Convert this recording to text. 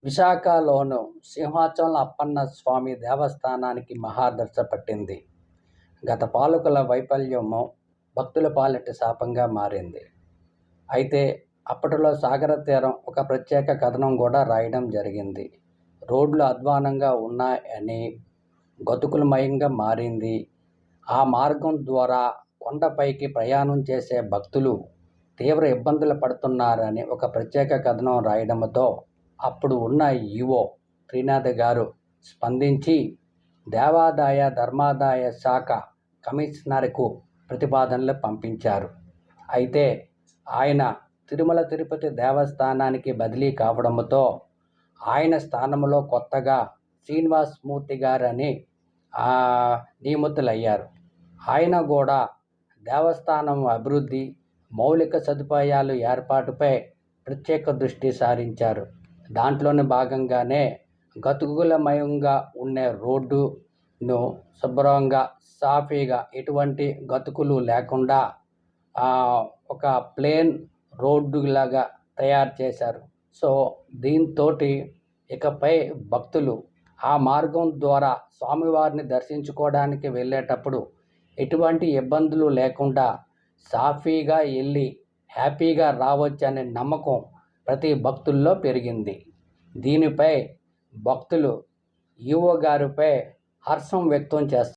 విశాఖలోని సింహాచలం అప్పన్న స్వామి దేవస్థానానికి మహాదశ పట్టింది. గత పాలకుల వైఫల్యమో భక్తుల పాలిట శాపంగా మారింది. అయితే అప్పట్లో సాగర తీరం ఒక ప్రత్యేక కథనం కూడా రాయడం జరిగింది. రోడ్లు అధ్వానంగా ఉన్నాయని, గతుకులమయంగా మారింది. ఆ మార్గం ద్వారా కొండపైకి ప్రయాణం చేసే భక్తులు తీవ్ర ఇబ్బందులు పడుతున్నారని ఒక ప్రత్యేక కథనం రాయడంతో అప్పుడు ఉన్న ఈవో త్రినాథ్ గారు స్పందించి దేవాదాయ ధర్మాదాయ శాఖ కమిషనర్కు ప్రతిపాదనలు పంపించారు. అయితే ఆయన తిరుమల తిరుపతి దేవస్థానానికి బదిలీ కావడంతో ఆయన స్థానంలో కొత్తగా శ్రీనివాస్ మూర్తి గారని నియమితులయ్యారు. ఆయన కూడా దేవస్థానం అభివృద్ధి, మౌలిక సదుపాయాలు ఏర్పాటుపై ప్రత్యేక దృష్టి సారించారు. దాంట్లోని భాగంగానే గతుకులమయంగా ఉండే రోడ్డును శుభ్రంగా, సాఫీగా, ఎటువంటి గతుకులు లేకుండా ఒక ప్లేన్ రోడ్డులాగా తయారు చేశారు. సో దీంతో ఇకపై భక్తులు ఆ మార్గం ద్వారా స్వామివారిని దర్శించుకోవడానికి వెళ్ళేటప్పుడు ఎటువంటి ఇబ్బందులు లేకుండా సాఫీగా వెళ్ళి హ్యాపీగా రావచ్చనే నమ్మకం ప్రతి భక్తుల్లో పెరిగింది. దీనిపై భక్తులు ఈవో గారిపై హర్షం వ్యక్తం చేస్తారు.